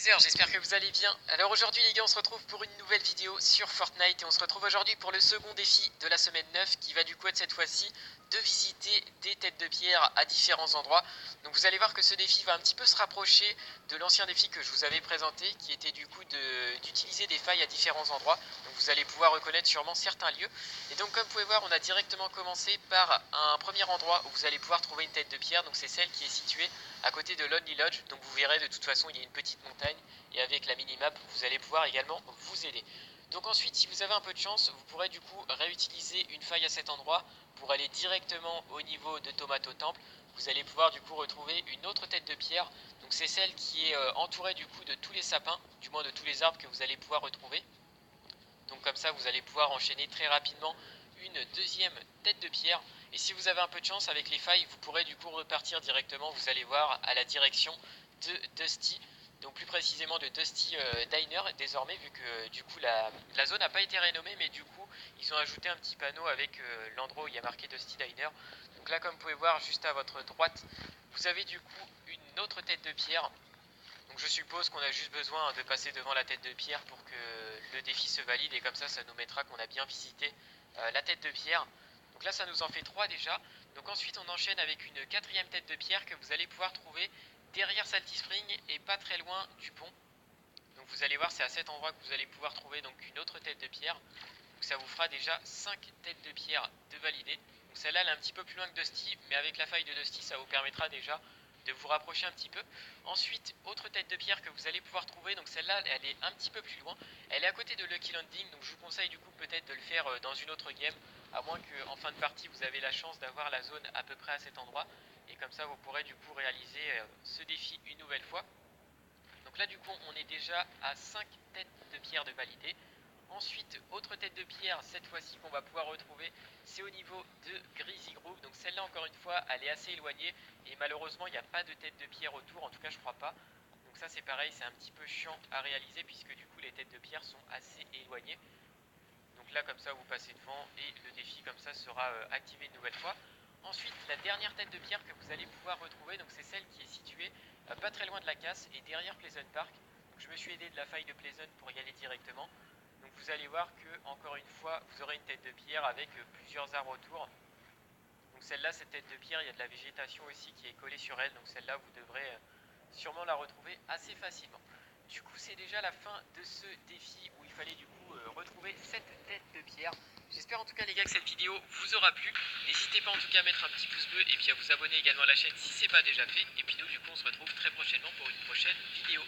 users, j'espère que vous allez bien. Alors aujourd'hui les gars, on se retrouve pour une nouvelle vidéo sur Fortnite et on se retrouve aujourd'hui pour le second défi de la semaine 9 qui va du coup être cette fois-ci de visiter des têtes de pierre à différents endroits. Donc vous allez voir que ce défi va un petit peu se rapprocher de l'ancien défi que je vous avais présenté qui était du coup d'utiliser des failles à différents endroits. Donc vous allez pouvoir reconnaître sûrement certains lieux. Et donc comme vous pouvez voir, on a directement commencé par un premier endroit où vous allez pouvoir trouver une tête de pierre. Donc c'est celle qui est située à côté de Lonely Lodge. Donc vous verrez de toute façon il y a une petite montagne et avec la minimap vous allez pouvoir également vous aider. Donc ensuite si vous avez un peu de chance vous pourrez du coup réutiliser une faille à cet endroit pour aller directement au niveau de Tomato Temple. Vous allez pouvoir du coup retrouver une autre tête de pierre. Donc c'est celle qui est entourée du coup de tous les sapins, du moins de tous les arbres que vous allez pouvoir retrouver. Donc comme ça vous allez pouvoir enchaîner très rapidement une deuxième tête de pierre. Et si vous avez un peu de chance avec les failles, vous pourrez du coup repartir directement, vous allez voir, à la direction de Dusty. Donc plus précisément de Dusty Diner désormais, vu que du coup la zone n'a pas été rénommée, mais du coup ils ont ajouté un petit panneau avec l'endroit où il y a marqué Dusty Diner. Donc là comme vous pouvez voir juste à votre droite, vous avez du coup une autre tête de pierre. Donc je suppose qu'on a juste besoin de passer devant la tête de pierre pour que le défi se valide et comme ça nous mettra qu'on a bien visité la tête de pierre. Donc là ça nous en fait 3 déjà. Donc ensuite on enchaîne avec une quatrième tête de pierre que vous allez pouvoir trouver derrière Salty Spring et pas très loin du pont. Donc vous allez voir c'est à cet endroit que vous allez pouvoir trouver donc une autre tête de pierre. Donc ça vous fera déjà 5 têtes de pierre de valider. Donc celle-là elle est un petit peu plus loin que Dusty, mais avec la faille de Dusty ça vous permettra déjà de vous rapprocher un petit peu. Ensuite, autre tête de pierre que vous allez pouvoir trouver, donc celle-là elle est un petit peu plus loin. Elle est à côté de Lucky Landing, donc je vous conseille du coup peut-être de le faire dans une autre game, à moins qu'en fin de partie vous avez la chance d'avoir la zone à peu près à cet endroit. Et comme ça vous pourrez du coup réaliser ce défi une nouvelle fois. Donc là du coup on est déjà à 5 têtes de pierre de validé. Ensuite, autre tête de pierre, cette fois-ci qu'on va pouvoir retrouver, c'est au niveau de Greasy Grove. Donc celle-là, encore une fois, elle est assez éloignée et malheureusement, il n'y a pas de tête de pierre autour, en tout cas, je crois pas. Donc ça, c'est pareil, c'est un petit peu chiant à réaliser puisque du coup, les têtes de pierre sont assez éloignées. Donc là, comme ça, vous passez devant et le défi, comme ça, sera activé une nouvelle fois. Ensuite, la dernière tête de pierre que vous allez pouvoir retrouver, donc c'est celle qui est située pas très loin de la casse et derrière Pleasant Park. Donc je me suis aidé de la faille de Pleasant pour y aller directement. Donc vous allez voir que, encore une fois, vous aurez une tête de pierre avec plusieurs arbres autour. Donc celle-là, cette tête de pierre, il y a de la végétation aussi qui est collée sur elle. Donc celle-là, vous devrez sûrement la retrouver assez facilement. Du coup, c'est déjà la fin de ce défi où il fallait du coup retrouver cette tête de pierre. J'espère en tout cas les gars que cette vidéo vous aura plu. N'hésitez pas en tout cas à mettre un petit pouce bleu et puis à vous abonner également à la chaîne si ce n'est pas déjà fait. Et puis nous du coup on se retrouve très prochainement pour une prochaine vidéo.